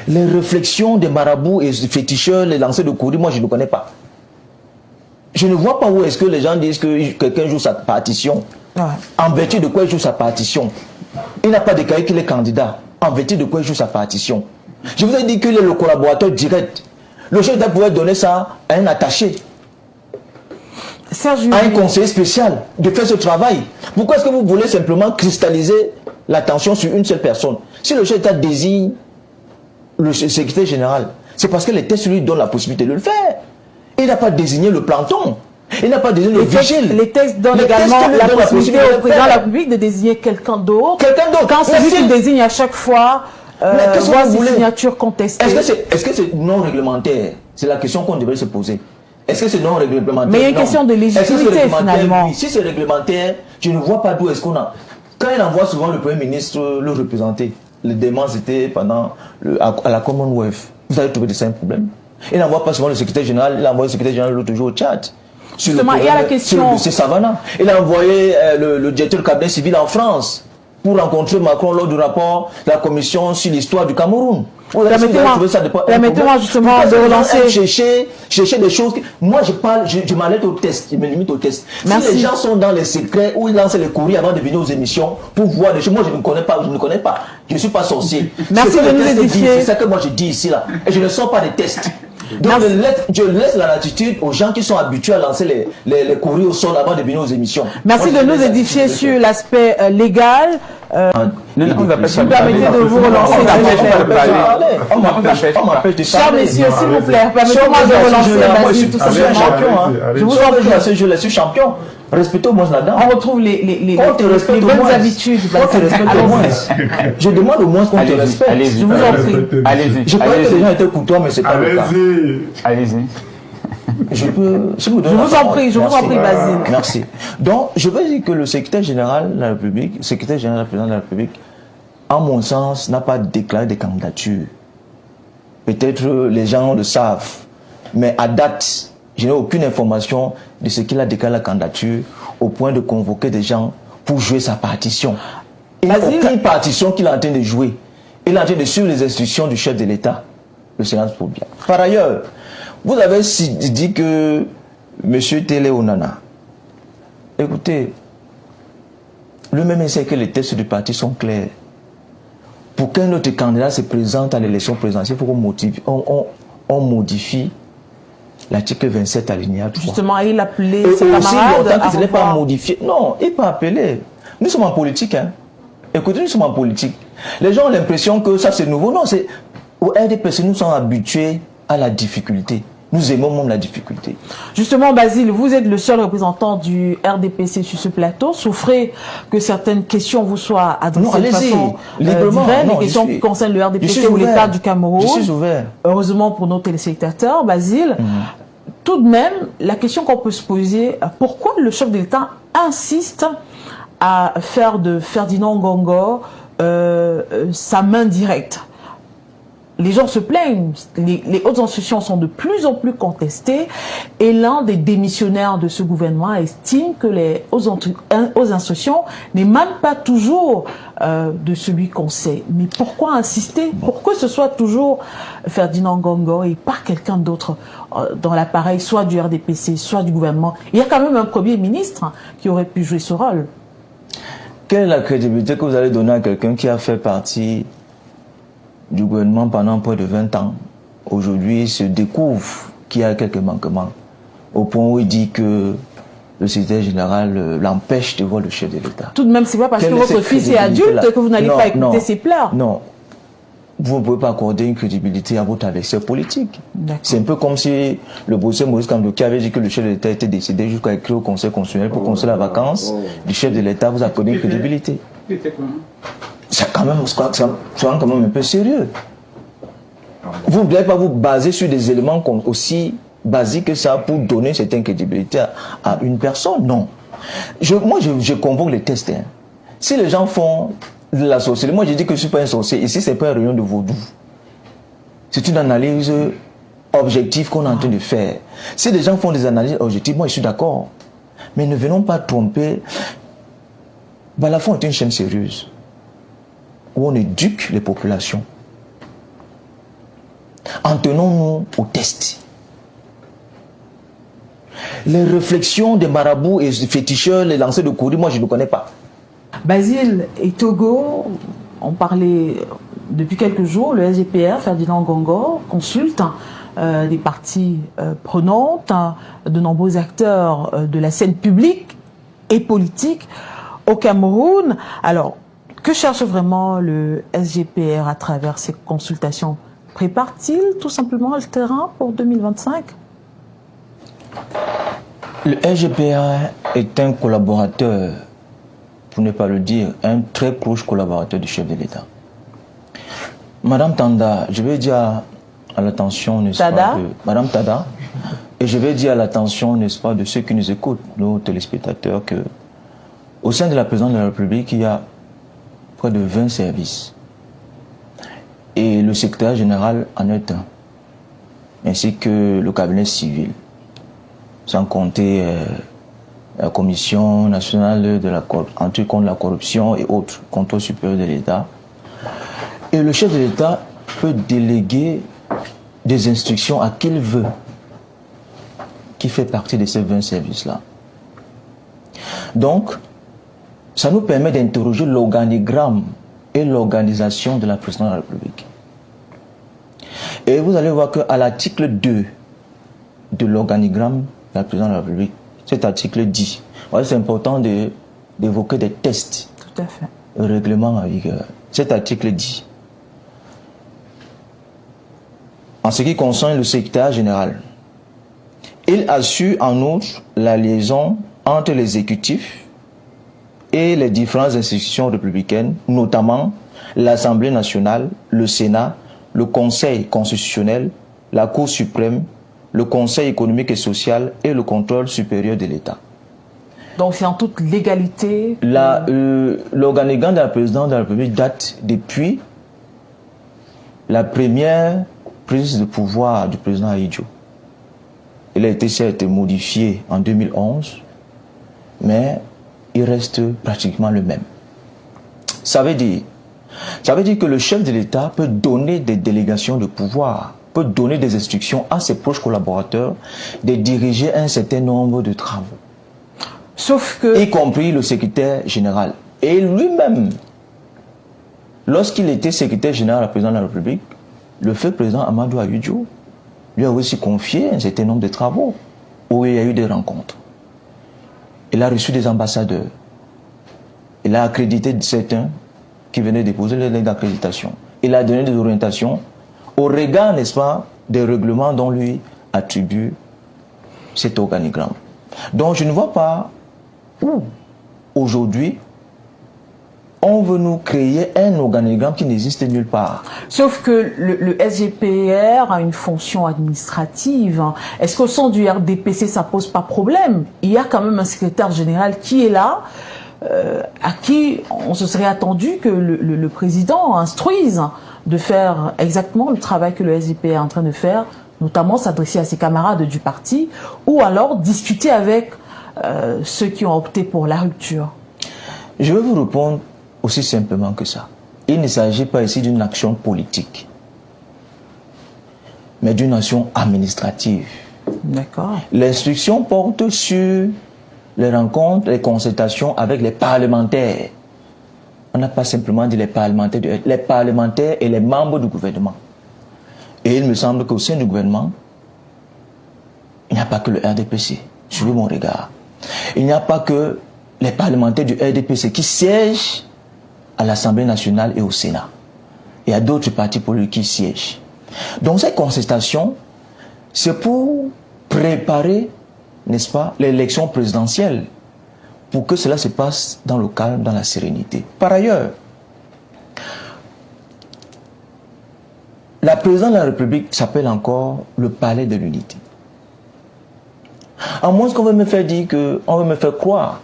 Les réflexions des marabouts et des féticheurs, les lancers de courrier, moi je ne connais pas. Je ne vois pas où est-ce que les gens disent que quelqu'un joue sa partition. En vertu de quoi il joue sa partition. Il n'a pas déclaré qu'il est candidat. En vertu de quoi il joue sa partition. Je vous ai dit qu'il est le collaborateur direct. Le chef d'État pouvait donner ça à un attaché. À un conseiller spécial de faire ce travail. Pourquoi est-ce que vous voulez simplement cristalliser l'attention sur une seule personne? Si le chef d'État désigne le secrétaire général, c'est parce que les textes lui donnent la possibilité de le faire. Il n'a pas désigné le planton. Il n'a pas désigné le vigile. Les textes donnent également la possibilité au président de la République de désigner quelqu'un d'autre. Quand celui-ci désigne à chaque fois voir ses signatures contestées. Est-ce que c'est non réglementaire? C'est la question qu'on devrait se poser. Est-ce que c'est non réglementaire? Mais il y a une question de légitimité finalement. Oui. Si c'est réglementaire, je ne vois pas d'où est-ce qu'on a. Quand il envoie souvent le Premier ministre le représenter, le dément c'était à la Commonwealth, vous avez trouvé ça un problème? Il n'envoie pas souvent le secrétaire général, il envoie le secrétaire général l'autre jour au Tchad. Justement, il y a la question. C'est Savannah. Il a envoyé le directeur du cabinet civil en France pour rencontrer Macron lors du rapport de la commission sur l'histoire du Cameroun. Permettez-moi justement de relancer. Chercher des choses. Moi, je m'arrête au test, je me limite au test. Merci. Si les gens sont dans les secrets où ils lancent les courriers avant de venir aux émissions pour voir des choses, moi, je ne connais pas. Je ne suis pas sorcier. Merci de nous édifier. C'est ça que moi je dis ici, là. Et je ne sors pas des tests. Donc je laisse la latitude aux gens qui sont habitués à lancer les courriers au sol avant de venir aux émissions. Merci de nous édifier sur l'aspect légal. Non, on va pas vous permettez de vous relancer. Chers messieurs, s'il vous plaît, permettez-moi de relancer. Moi, je vous en prie, je suis champion. Respectez au moins là-dedans. On retrouve les bonnes habitudes. Je demande au moins qu'on te respecte. Je vous en prie. Allez-y. Je crois que les gens étaient courtois, mais c'est pas le cas. Allez-y. Je vous en prie, Basile. Merci. Donc, je veux dire que le secrétaire général de la République, secrétaire général du président de la République, à mon sens, n'a pas déclaré des candidatures. Peut-être les gens le savent, mais à date, je n'ai aucune information de ce qu'il a déclaré la candidature au point de convoquer des gens pour jouer sa partition. Il n'y a aucune partition qu'il est en train de jouer. Il est en train de suivre les instructions du chef de l'État, le Sénat pour bien. Par ailleurs, vous avez dit que M. Télé Onana, écoutez, lui-même sait que les textes du parti sont clairs. Pour qu'un autre candidat se présente à l'élection présidentielle, il faut qu'on modifie l'article 27 alinéa 3. Justement, il appelait ses camarades à n'est pas modifié. Non, il peut appeler. Nous sommes en politique. Hein. Écoutez, nous sommes en politique. Les gens ont l'impression que ça c'est nouveau. Non, c'est au RDPC, nous sommes habitués à la difficulté. Nous aimons même la difficulté. Justement, Basile, vous êtes le seul représentant du RDPC sur ce plateau. Souffrez que certaines questions vous soient adressées de façon librement. Les questions qui concernent le RDPC ou l'État du Cameroun. Je suis ouvert. Heureusement pour nos téléspectateurs, Basile. Tout de même, la question qu'on peut se poser, pourquoi le chef de l'État insiste à faire de Ferdinand Ngongor sa main directe? Les gens se plaignent, les hautes institutions sont de plus en plus contestées et l'un des démissionnaires de ce gouvernement estime que les hautes institutions n'émanent pas toujours de celui qu'on sait. Mais pourquoi insister? Pourquoi ce soit toujours Ferdinand Ngongor et pas quelqu'un d'autre dans l'appareil, soit du RDPC, soit du gouvernement? Il y a quand même un Premier ministre qui aurait pu jouer ce rôle. Quelle est la crédibilité que vous allez donner à quelqu'un qui a fait partie du gouvernement pendant près de 20 ans, aujourd'hui se découvre qu'il y a quelques manquements, au point où il dit que le secrétaire général l'empêche de voir le chef de l'État. Tout de même, c'est pas parce que votre fils est adulte que vous n'allez pas écouter ses pleurs. Non, vous ne pouvez pas accorder une crédibilité à votre adversaire politique. C'est un peu comme si le professeur Maurice Kamto qui avait dit que le chef de l'État était décédé jusqu'à écrire au Conseil constitutionnel pour conseiller la vacance du chef de l'État, vous accordez une crédibilité. C'est quand même un peu sérieux. Vous ne devez pas vous baser sur des éléments aussi basiques que ça pour donner cette crédibilité à une personne. Non. Moi, je convoque les tests. Hein. Si les gens font de la sorcellerie, moi je dis que je ne suis pas un sorcier. Ici, ce n'est pas une réunion de vaudou. C'est une analyse objective qu'on est en train de faire. Si les gens font des analyses objectives, moi je suis d'accord. Mais ne venons pas tromper. Balafon est une chaîne sérieuse où on éduque les populations. En tenons-nous au test. Les réflexions des marabouts et des féticheurs, les lancers de courrier, moi je ne connais pas. Basile et Togo, on parlait depuis quelques jours, le SGPR, Ferdinand Ngongor, consulte des parties prenantes, de nombreux acteurs de la scène publique et politique au Cameroun. Alors, que cherche vraiment le SGPR à travers ces consultations? Prépare-t-il tout simplement le terrain pour 2025? Le SGPR est un collaborateur, pour ne pas le dire, un très proche collaborateur du chef de l'État. Madame Tanda, je vais dire à l'attention, n'est-ce pas, de Madame Tada, et je vais dire à l'attention, n'est-ce pas, de ceux qui nous écoutent, nos téléspectateurs, que au sein de la présidence de la République, il y a près de 20 services. Et le secrétaire général en est un, ainsi que le cabinet civil, sans compter la Commission nationale de la lutte contre la corruption et autres, contrôle supérieur de l'État. Et le chef de l'État peut déléguer des instructions à qui il veut, qui fait partie de ces 20 services-là. Donc, ça nous permet d'interroger l'organigramme et l'organisation de la présidence de la République. Et vous allez voir qu'à l'article 2 de l'organigramme de la présidence de la République, cet article dit, c'est important d'évoquer des tests. Tout à fait. Le règlement en vigueur. Cet article dit, en ce qui concerne le secrétaire général, il assure en outre la liaison entre l'exécutif et les différentes institutions républicaines, notamment l'Assemblée nationale, le Sénat, le Conseil constitutionnel, la Cour suprême, le Conseil économique et social et le contrôle supérieur de l'État. Donc c'est en toute légalité. L'organigramme de la présidence de la République date depuis la première prise de pouvoir du président Ahidjo. Il a été certes modifié en 2011, mais il reste pratiquement le même. Ça veut dire que le chef de l'État peut donner des délégations de pouvoir, peut donner des instructions à ses proches collaborateurs de diriger un certain nombre de travaux. Sauf que... Y compris le secrétaire général. Et lui-même, lorsqu'il était secrétaire général à la présidence de la République, le fait président Amadou Ahidjo lui a aussi confié un certain nombre de travaux où il y a eu des rencontres. Il a reçu des ambassadeurs. Il a accrédité certains qui venaient déposer les lettres d'accréditation. Il a donné des orientations au regard, n'est-ce pas, des règlements dont lui attribue cet organigramme. Donc je ne vois pas où, aujourd'hui, on veut nous créer un organigramme qui n'existe nulle part. Sauf que le SGPR a une fonction administrative. Est-ce qu'au sein du RDPC, ça pose pas problème? Il y a quand même un secrétaire général qui est là, à qui on se serait attendu que le président instruise de faire exactement le travail que le SGPR est en train de faire, notamment s'adresser à ses camarades du parti, ou alors discuter avec ceux qui ont opté pour la rupture. Je vais vous répondre aussi simplement que ça. Il ne s'agit pas ici d'une action politique, mais d'une action administrative. D'accord. L'instruction porte sur les rencontres, les consultations avec les parlementaires. On n'a pas simplement dit les parlementaires et les membres du gouvernement. Et il me semble qu'au sein du gouvernement, il n'y a pas que le RDPC. Suivez mon regard. Il n'y a pas que les parlementaires du RDPC qui siègent à l'Assemblée nationale et au Sénat. Il y a d'autres partis politiques qui siègent. Donc cette consultation, c'est pour préparer, n'est-ce pas, l'élection présidentielle, pour que cela se passe dans le calme, dans la sérénité. Par ailleurs, la présidence de la République s'appelle encore le palais de l'unité. À moins qu'on veut me faire dire on veut me faire croire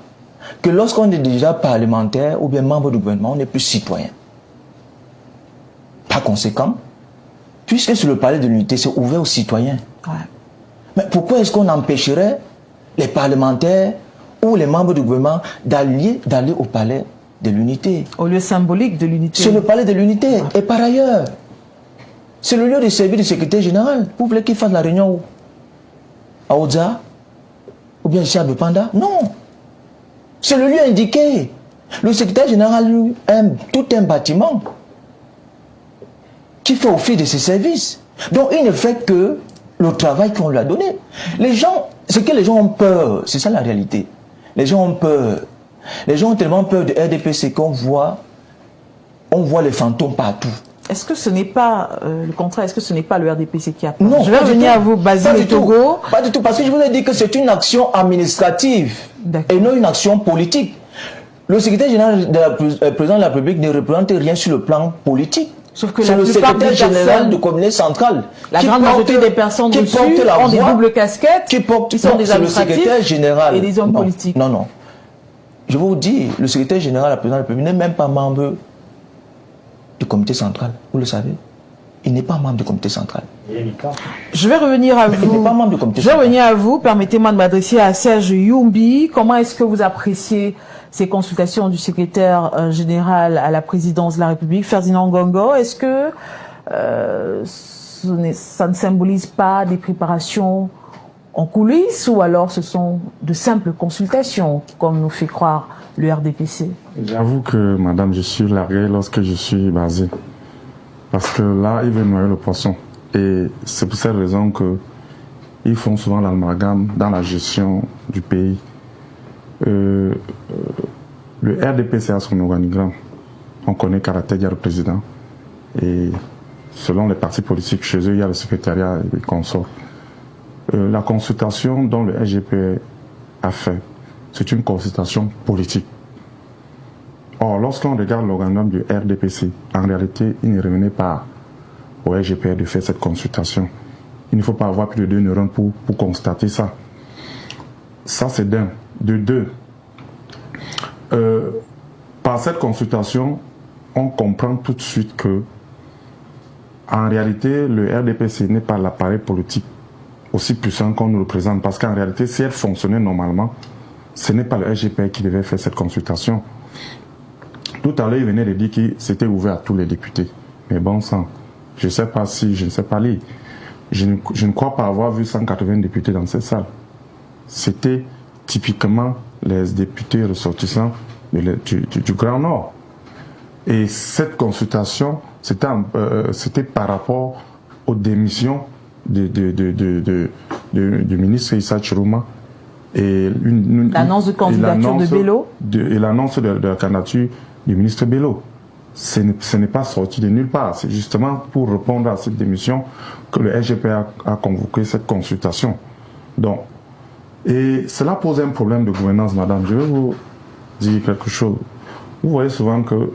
que lorsqu'on est déjà parlementaire ou bien membre du gouvernement, on n'est plus citoyen. Par conséquent, puisque sur le palais de l'unité, c'est ouvert aux citoyens. Ouais. Mais pourquoi est-ce qu'on empêcherait les parlementaires ou les membres du gouvernement d'aller au palais de l'unité? Au lieu symbolique de l'unité. C'est le palais de l'unité. Ouais. Et par ailleurs, C'est le lieu de service du secrétaire général. Vous voulez qu'il fasse la réunion où? À Oza? Ou bien ici à Bepanda? Non. C'est le lieu indiqué. Le secrétaire général lui aime tout un bâtiment qui fait office de ses services. Donc il ne fait que le travail qu'on lui a donné. Les gens, c'est que les gens ont peur. C'est ça la réalité. Les gens ont peur. Les gens ont tellement peur de RDPC qu'on voit, on voit les fantômes partout. Est-ce que ce n'est pas le contraire? Est-ce que ce n'est pas le RDPC qui a peur? Non, je vais revenir à vous, Basile Togo. Pas du tout, parce que je vous ai dit que c'est une action administrative et non une action politique. Le secrétaire général de la président de la République ne représente rien sur le plan politique. Sauf que c'est le secrétaire général du comité central. La grande majorité des personnes dessus ont des doubles casquettes, qui sont des administratifs et des hommes politiques. Non, non. Je vous dis, le secrétaire général de la présidence de la République n'est même pas membre du comité central. Vous le savez. Il n'est pas membre du comité central. Je vais revenir à vous. Il n'est pas membre du comité central. Je vais revenir à vous. Permettez-moi de m'adresser à Serge Youmbi. Comment est-ce que vous appréciez ces consultations du secrétaire général à la présidence de la République, Ferdinand Ngongo? Est-ce que ça ne symbolise pas des préparations en coulisses ou alors ce sont de simples consultations, comme nous fait croire le RDPC? J'avoue que, madame, je suis largué lorsque je suis basé. Parce que là, ils veulent noyer le poisson. Et c'est pour cette raison qu'ils font souvent l'amalgame dans la gestion du pays. Le RDPC a son organigramme. On connaît caractère, il y a le président. Et selon les partis politiques, chez eux, il y a le secrétariat et les consorts. La consultation dont le SGP a fait, c'est une consultation politique. Or, lorsqu'on regarde l'organigramme du RDPC, en réalité, il ne revenait pas au SGP de faire cette consultation. Il ne faut pas avoir plus de 2 neurones pour constater ça. Ça, c'est d'un. De deux, par cette consultation, on comprend tout de suite que, en réalité, le RDPC n'est pas l'appareil politique aussi puissant qu'on nous le présente. Parce qu'en réalité, si elle fonctionnait normalement, ce n'est pas le SGP qui devait faire cette consultation. Tout à l'heure, il venait de dire que c'était ouvert à tous les députés. Mais bon sang, je ne sais pas si, je ne sais pas lire. Je ne crois pas avoir vu 180 députés dans cette salle. C'était typiquement les députés ressortissants du Grand Nord. Et cette consultation, c'était par rapport aux démissions du ministre Issa Chiruma et l'annonce de candidature de Bello et l'annonce de la candidature du ministre Bello. Ce n'est pas sorti de nulle part. C'est justement pour répondre à cette démission que le SGP a convoqué cette consultation. Donc, et cela pose un problème de gouvernance, madame. Je vais vous dire quelque chose. Vous voyez souvent que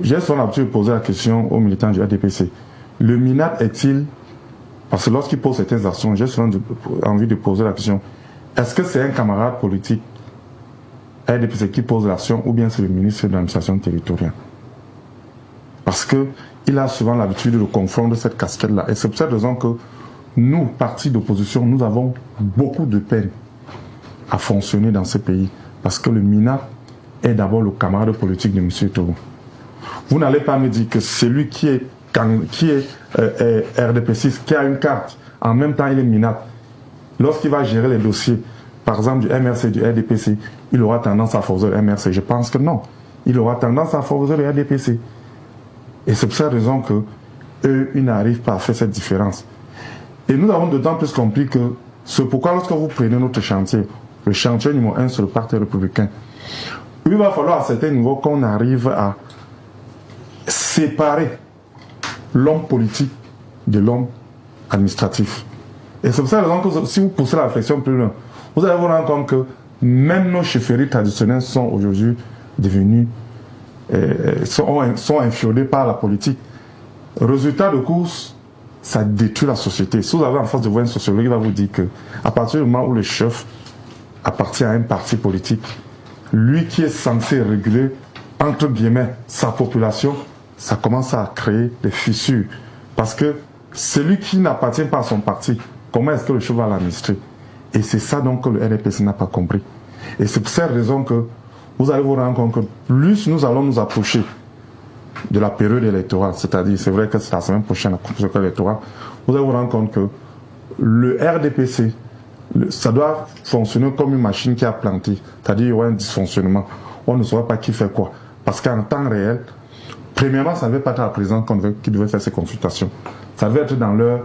j'ai souvent l'habitude de poser la question aux militants du RDPC. Le MINAT est-il, parce que lorsqu'il pose certaines actions, j'ai souvent envie de poser la question, est-ce que c'est un camarade politique RDPC qui pose l'action ou bien c'est le ministre de l'administration territoriale? Parce qu'il a souvent l'habitude de confondre cette casquette-là. Et c'est pour cette raison que nous, partis d'opposition, nous avons beaucoup de peine à fonctionner dans ce pays. Parce que le MINAT est d'abord le camarade politique de M. Togo. Vous n'allez pas me dire que celui qui est RDPC, qui a une carte, en même temps il est MINAT, lorsqu'il va gérer les dossiers, par exemple du MRC, du RDPC, il aura tendance à favoriser le MRC. Je pense que non. Il aura tendance à favoriser le RDPC. Et c'est pour cette raison que eux, ils n'arrivent pas à faire cette différence. Et nous avons d'autant plus compris que c'est pourquoi lorsque vous prenez notre chantier, le chantier numéro 1 sur le Parti républicain, il va falloir à certains niveaux qu'on arrive à séparer l'homme politique de l'homme administratif. Et c'est pour cette raison que si vous poussez la réflexion plus loin, vous allez vous rendre compte que même nos chefferies traditionnelles sont aujourd'hui devenues, sont infiodées par la politique. Résultat de course, ça détruit la société. Si vous avez en face de vous un sociologue, il va vous dire que à partir du moment où le chef appartient à un parti politique, lui qui est censé réguler, entre guillemets, sa population, ça commence à créer des fissures. Parce que celui qui n'appartient pas à son parti, comment est-ce que le chef va l'administrer? Et c'est ça donc que le RDPC n'a pas compris. Et c'est pour cette raison que vous allez vous rendre compte que plus nous allons nous approcher de la période électorale, c'est-à-dire, c'est vrai que c'est la semaine prochaine, la consultation électorale, vous allez vous rendre compte que le RDPC, ça doit fonctionner comme une machine qui a planté, c'est-à-dire il y aura un dysfonctionnement. On ne saura pas qui fait quoi. Parce qu'en temps réel, premièrement, ça ne devait pas être la présidente qui devait faire ces consultations. Ça devait être dans leur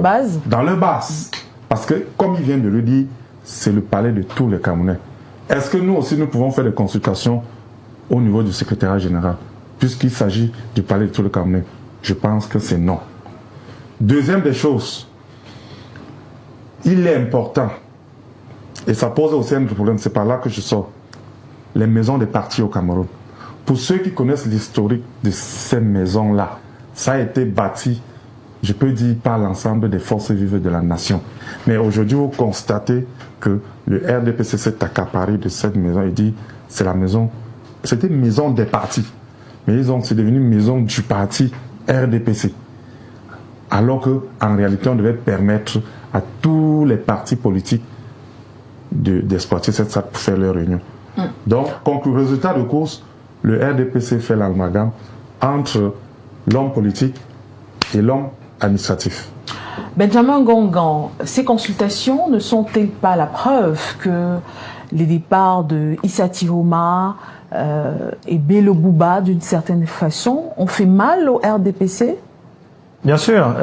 base. Dans leur base. Parce que, comme il vient de le dire, c'est le palais de tous les Camerounais. Est-ce que nous aussi, nous pouvons faire des consultations au niveau du secrétariat général, puisqu'il s'agit du palais de tous les Camerounais? Je pense que c'est non. Deuxième des choses, il est important, et ça pose aussi un problème, c'est par là que je sors, les maisons des partis au Cameroun. Pour ceux qui connaissent l'historique de ces maisons-là, ça a été bâti, je peux dire, par l'ensemble des forces vives de la nation. Mais aujourd'hui, vous constatez que le RDPC s'est accaparé de cette maison et dit, c'est la maison, c'était une maison des partis. Mais c'est devenu une maison du parti RDPC. Alors qu'en réalité, on devait permettre à tous les partis politiques d'exploiter cette salle pour faire leurs réunions. Donc, résultat de course, le RDPC fait l'amalgame entre l'homme politique et l'homme administratif. Benjamin Gongan, ces consultations ne sont-elles pas la preuve que les départs de Issa Tiroma et Bello Bouba, d'une certaine façon, ont fait mal au RDPC? Bien sûr,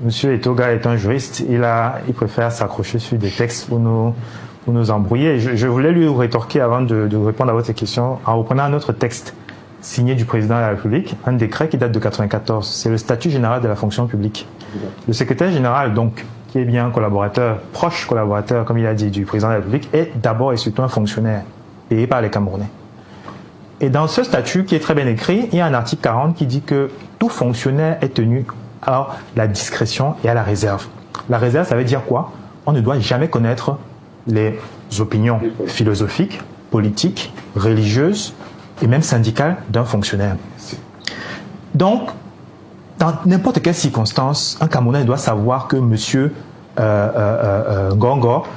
Monsieur Etoga est un juriste, il préfère s'accrocher sur des textes pour nous embrouiller. Je voulais lui rétorquer avant de répondre à votre question en reprenant un autre texte signé du président de la République, un décret qui date de 1994. C'est le statut général de la fonction publique. Le secrétaire général, donc, qui est bien collaborateur, proche collaborateur, comme il a dit, du président de la République, est d'abord et surtout un fonctionnaire payé par les Camerounais. Et dans ce statut, qui est très bien écrit, il y a un article 40 qui dit que tout fonctionnaire est tenu à la discrétion et à la réserve. La réserve, ça veut dire quoi? On ne doit jamais connaître les opinions philosophiques, politiques, religieuses et même syndicales d'un fonctionnaire. Donc, dans n'importe quelle circonstance, un Camerounais doit savoir que M. Ngongor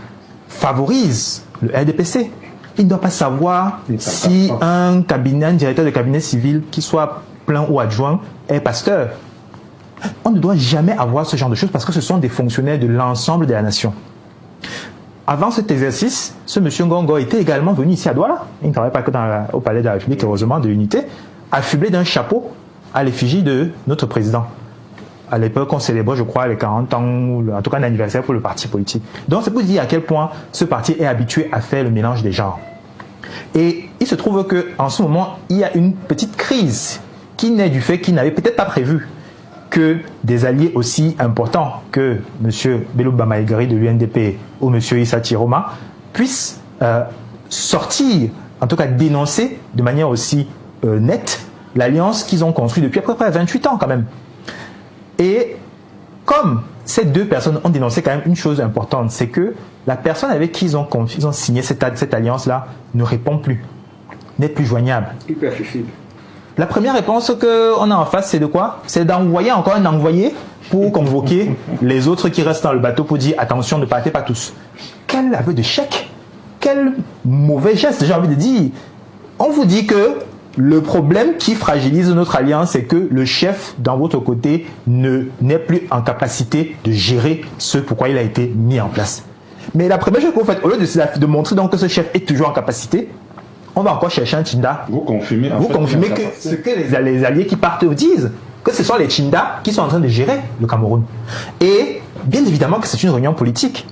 favorise le RDPC. Il ne doit pas savoir si un directeur de cabinet civil, qui soit plein ou adjoint, est pasteur. On ne doit jamais avoir ce genre de choses parce que ce sont des fonctionnaires de l'ensemble de la nation. Avant cet exercice, ce monsieur Ngongor était également venu ici à Douala. Il ne travaille pas que au palais de la République, heureusement, de l'unité, affublé d'un chapeau à l'effigie de notre président. À l'époque, on célébrait, je crois, les 40 ans, ou en tout cas un anniversaire pour le parti politique. Donc, c'est pour dire à quel point ce parti est habitué à faire le mélange des genres. Et il se trouve qu'en ce moment, il y a une petite crise qui naît du fait qu'il n'avait peut-être pas prévu que des alliés aussi importants que M. Bello Bamaïgari de l'UNDP ou M. Issa Tiroma puissent sortir, en tout cas dénoncer de manière aussi nette l'alliance qu'ils ont construite depuis à peu près 28 ans quand même. Et comme ces deux personnes ont dénoncé quand même une chose importante, c'est que la personne avec qui ils ont signé cette alliance-là ne répond plus, n'est plus joignable. Hyper accessible. La première réponse qu'on a en face, c'est de quoi? C'est d'envoyer encore un envoyé pour convoquer les autres qui restent dans le bateau pour dire attention, ne partez pas tous. Quel aveu de chèque! Quel mauvais geste, j'ai envie de dire. On vous dit que le problème qui fragilise notre alliance, c'est que le chef, dans votre côté, n'est plus en capacité de gérer ce pourquoi il a été mis en place. Mais la première chose que vous faites, au lieu de montrer donc que ce chef est toujours en capacité, on va encore chercher un Tchinda. Vous confirmez que ce que les alliés qui partent disent, que ce sont les Tchinda qui sont en train de gérer le Cameroun. Et bien évidemment que c'est une réunion politique.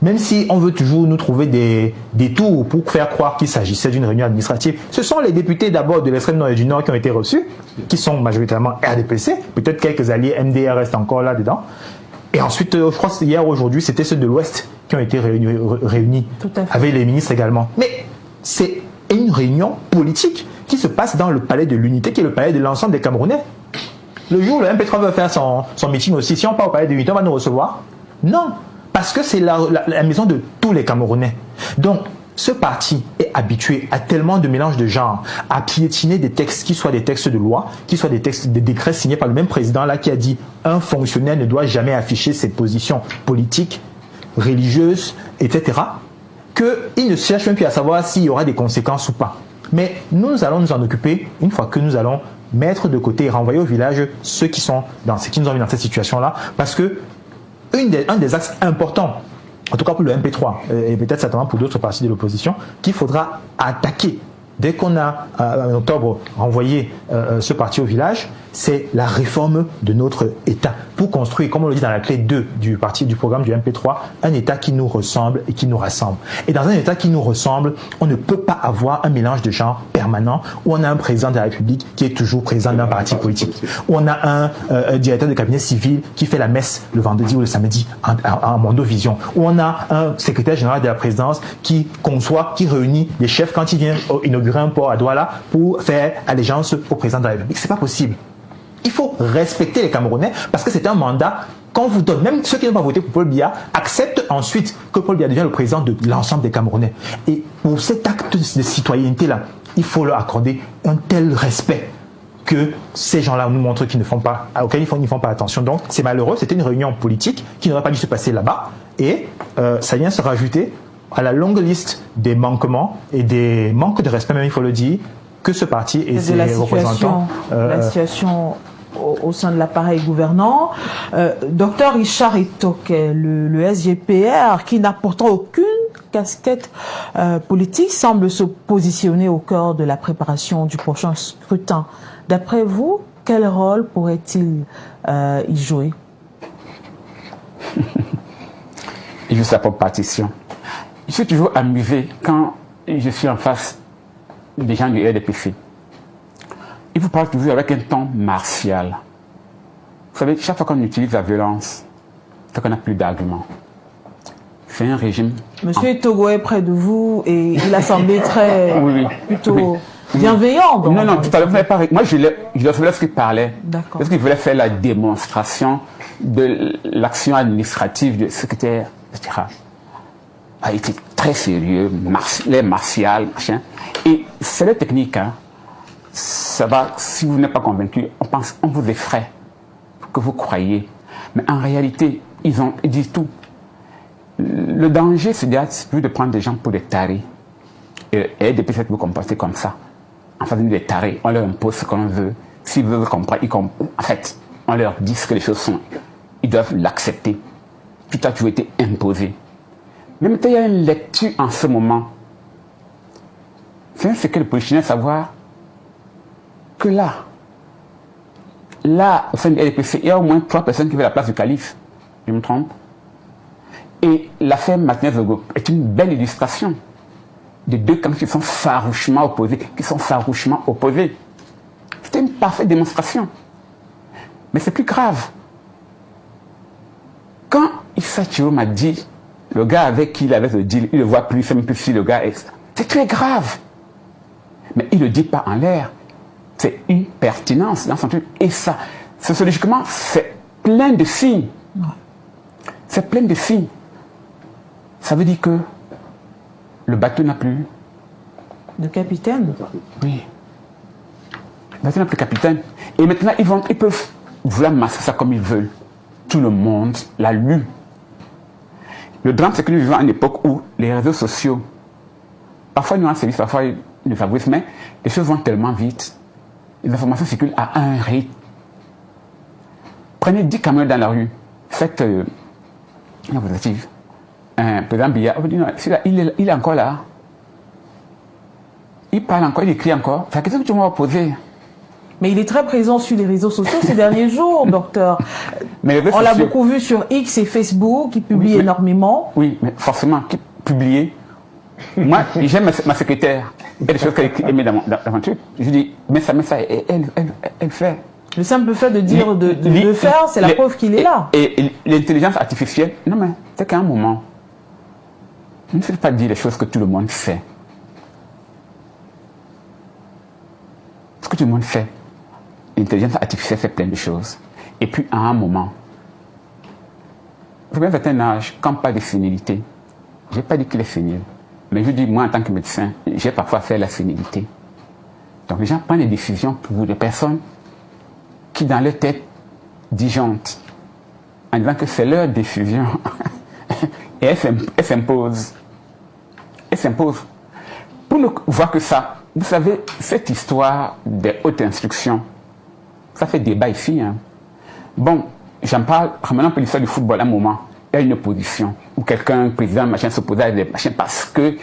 Même si on veut toujours nous trouver des tours pour faire croire qu'il s'agissait d'une réunion administrative, ce sont les députés d'abord de l'extrême nord et du nord qui ont été reçus, qui sont majoritairement RDPC, peut-être quelques alliés MDR restent encore là-dedans. Et ensuite, je crois que hier, aujourd'hui, c'était ceux de l'Ouest qui ont été réunis avec les ministres également. Mais c'est une réunion politique qui se passe dans le palais de l'unité, qui est le palais de l'ensemble des Camerounais. Le jour où le MP3 veut faire son meeting aussi, si on part au palais de l'unité, on va nous recevoir? Non. Parce que c'est la maison de tous les Camerounais. Donc, ce parti est habitué à tellement de mélange de genres, à piétiner des textes qui soient des textes de loi, qui soient des textes, des décrets signés par le même président là qui a dit un fonctionnaire ne doit jamais afficher ses positions politiques, religieuses, etc., qu'il ne cherche même plus à savoir s'il y aura des conséquences ou pas. Mais nous allons nous en occuper une fois que nous allons mettre de côté et renvoyer au village ceux qui nous ont mis dans cette situation-là, parce que un des axes importants, en tout cas pour le MP3, et peut-être certainement pour d'autres partis de l'opposition, qu'il faudra attaquer dès qu'on a, en octobre, renvoyé ce parti au village, c'est la réforme de notre État pour construire, comme on le dit dans la clé 2 du programme du MP3, un État qui nous ressemble et qui nous rassemble. Et dans un État qui nous ressemble, on ne peut pas avoir un mélange de genres permanent où on a un président de la République qui est toujours président d'un parti politique, où on a un directeur de cabinet civil qui fait la messe le vendredi ou le samedi en Mondovision, où on a un secrétaire général de la présidence qui réunit les chefs quand il vient inaugurer un port à Douala pour faire allégeance au président de la République. C'est pas possible. Il faut respecter les Camerounais parce que c'est un mandat qu'on vous donne. Même ceux qui n'ont pas voté pour Paul Biya acceptent ensuite que Paul Biya devienne le président de l'ensemble des Camerounais. Et pour cet acte de citoyenneté-là, il faut leur accorder un tel respect que ces gens-là nous montrent auxquels ils ne font pas attention. Donc c'est malheureux, c'était une réunion politique qui n'aurait pas dû se passer là-bas. Et ça vient se rajouter à la longue liste des manquements et des manques de respect, même il faut le dire, que ce parti et ses représentants... La situation au sein de l'appareil gouvernant. Docteur Richard Itoke, le SGPR, qui n'a pourtant aucune casquette politique, semble se positionner au cœur de la préparation du prochain scrutin. D'après vous, quel rôle pourrait-il y jouer? Il joue sa propre partition. Je suis toujours amusé quand je suis en face des gens du RDPC. Ils vous parlent toujours avec un ton martial. Vous savez, chaque fois qu'on utilise la violence, c'est qu'on n'a plus d'arguments. C'est un régime... Monsieur Togo est près de vous et il a semblé très... plutôt... Oui. Bienveillant. Donc. Non, tout à l'heure, vous n'avez pas... Moi, je le ce qu'il parlait. D'accord. Parce qu'il voulait faire la démonstration de l'action administrative du secrétaire, etc. A été très sérieux, les martial, machin. Et c'est la technique, hein. Ça va, si vous n'êtes pas convaincu, on vous effraie pour que vous croyez. Mais en réalité, ils disent tout. Le danger, c'est plus de prendre des gens pour des tarés. Et depuis cette vous comportez comme ça. En fait, des tarés, on leur impose ce qu'on veut. S'ils veulent comprendre, en fait, on leur dit ce que les choses sont. Ils doivent l'accepter. Tout a toujours été imposé. Mais maintenant, il y a une lecture en ce moment. C'est que le politicien savoir que là, au sein du RDPC, il y a au moins 3 personnes qui veulent la place du calife. Je me trompe. Et l'affaire Martinez-Zogo est une belle illustration de deux camps qui sont farouchement opposés. C'était une parfaite démonstration. Mais c'est plus grave. Quand Issa Chiro m'a dit, le gars avec qui il avait le deal, il ne le voit plus, il ne sait même plus si le gars est... C'est très grave. Mais il ne le dit pas en l'air. C'est une pertinence dans son truc. Et ça, sociologiquement, c'est plein de signes. C'est plein de signes. Ça veut dire que le bateau n'a plus... De capitaine. Oui. Le bateau n'a plus de capitaine. Et maintenant, ils peuvent vouloir masser ça comme ils veulent. Tout le monde l'a lu. Le drame, c'est que nous vivons à une époque où les réseaux sociaux, parfois nous rendent service, parfois ils nous favorisent, mais les choses vont tellement vite. Les informations circulent à un rythme. Prenez 10 camions dans la rue, faites une votative. Président Biya, il est encore là. Il parle encore, il écrit encore. C'est la question que tu m'as posée. Mais il est très présent sur les réseaux sociaux ces derniers jours, docteur. On l'a beaucoup vu sur X et Facebook, il publie énormément. Oui, mais forcément, qui publie. Moi, j'aime ma secrétaire. Il y a des choses qu'elle met dans mon truc. Je dis, mais ça, elle fait. Le simple fait de dire de le faire, c'est la preuve qu'il est là. Et l'intelligence artificielle, non mais, c'est qu'à un moment, il ne faut pas dire les choses que tout le monde fait. Ce que tout le monde fait, l'intelligence artificielle fait plein de choses. Et puis, à un moment, vous avez un certain âge, quand on parle de sénilité, je n'ai pas dit qu'il est sénile. Mais je dis, moi, en tant que médecin, j'ai parfois fait la sénilité. Donc, les gens prennent des décisions pour des personnes qui, dans leur tête, disjonctent, en disant que c'est leur décision. Et elle s'impose. Elle s'impose. Pour ne voir que ça, vous savez, cette histoire des hautes instructions, ça fait débat ici. Hein. Bon, j'en parle, ramenons un peu l'histoire du football à un moment. Il y a une opposition où quelqu'un, président, machin, s'opposait à des machins parce que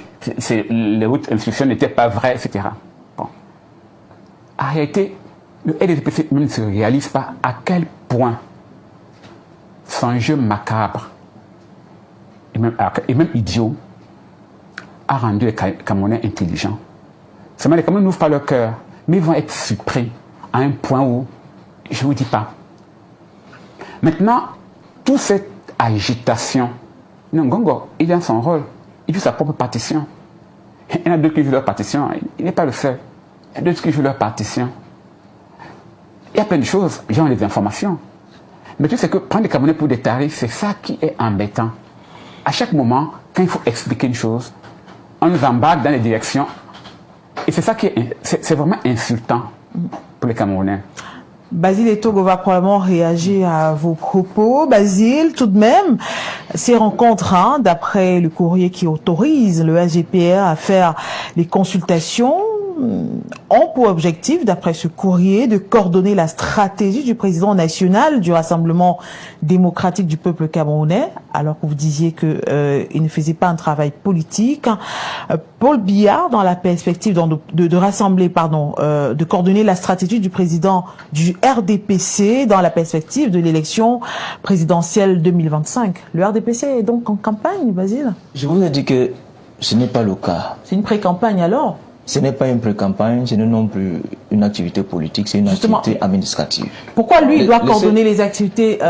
les hautes instructions n'étaient pas vraies, etc. Bon. En réalité, le RDPC même ne se réalise pas à quel point son jeu macabre et même idiot a rendu les Camerounais intelligents. Seulement les Camerounais n'ouvrent pas leur cœur, mais ils vont être surpris à un point où, je ne vous dis pas. Maintenant, toute cette agitation, non, Ngongo, il a son rôle, il joue sa propre partition. Il y en a d'autres qui jouent leur partition, il n'est pas le seul. Il y a d'autres qui jouent leur partition. Il y a plein de choses, les gens ont des informations. Mais tu sais que prendre les Camerounais pour des tarifs, c'est ça qui est embêtant. À chaque moment, quand il faut expliquer une chose, on nous embarque dans les directions. Et c'est ça qui est, c'est vraiment insultant pour les Camerounais. Basile Etogo va probablement réagir à vos propos. Basile, tout de même, ces rencontres, hein, d'après le courrier qui autorise le SGPR à faire les consultations, ont pour objectif, d'après ce courrier, de coordonner la stratégie du président national du Rassemblement démocratique du peuple camerounais, alors que vous disiez que il ne faisait pas un travail politique. Paul Biya, dans la perspective de rassembler, de coordonner la stratégie du président du RDPC dans la perspective de l'élection présidentielle 2025. Le RDPC est donc en campagne, Basile? Je vous ai dit que ce n'est pas le cas. C'est une pré-campagne alors? Ce n'est pas une pré-campagne, ce n'est non plus une activité politique, c'est une activité administrative. Pourquoi lui, il doit coordonner les activités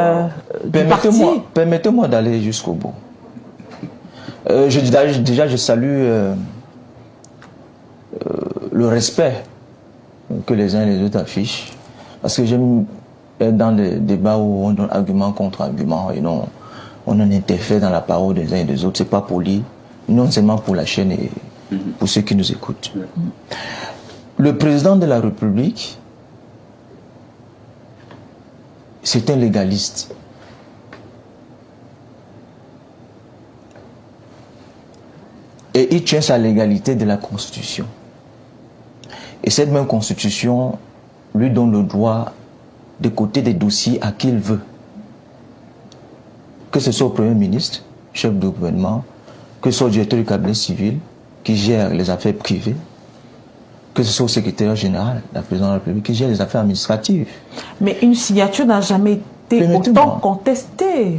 du parti? Permettez-moi d'aller jusqu'au bout. Je salue le respect que les uns et les autres affichent, parce que j'aime être dans des débats où on donne argument contre argument et non on en interfère dans la parole des uns et des autres. C'est pas poli, non seulement pour la chaîne et pour ceux qui nous écoutent. Le président de la République, c'est un légaliste. Et il tient sa légalité de la Constitution. Et cette même Constitution lui donne le droit de coter des dossiers à qui il veut. Que ce soit au Premier ministre, chef de gouvernement, que ce soit au directeur du cabinet civil, qui gère les affaires privées, que ce soit au secrétaire général, la présidente de la République, qui gère les affaires administratives. Mais une signature n'a jamais été autant contestée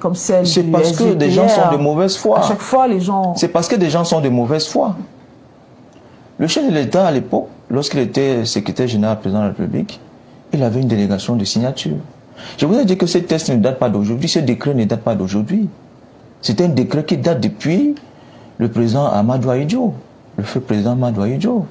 comme celle du SGPR. C'est parce que des gens sont de mauvaise foi. À chaque fois, les gens... C'est parce que des gens sont de mauvaise foi. Le chef de l'État, à l'époque, lorsqu'il était secrétaire général, président de la République, il avait une délégation de signature. Je vous ai dit que ce texte ne date pas d'aujourd'hui, ce décret ne date pas d'aujourd'hui. C'est un décret qui date depuis le président Amadou Ahidjo, le feu président Amadou Ahidjo.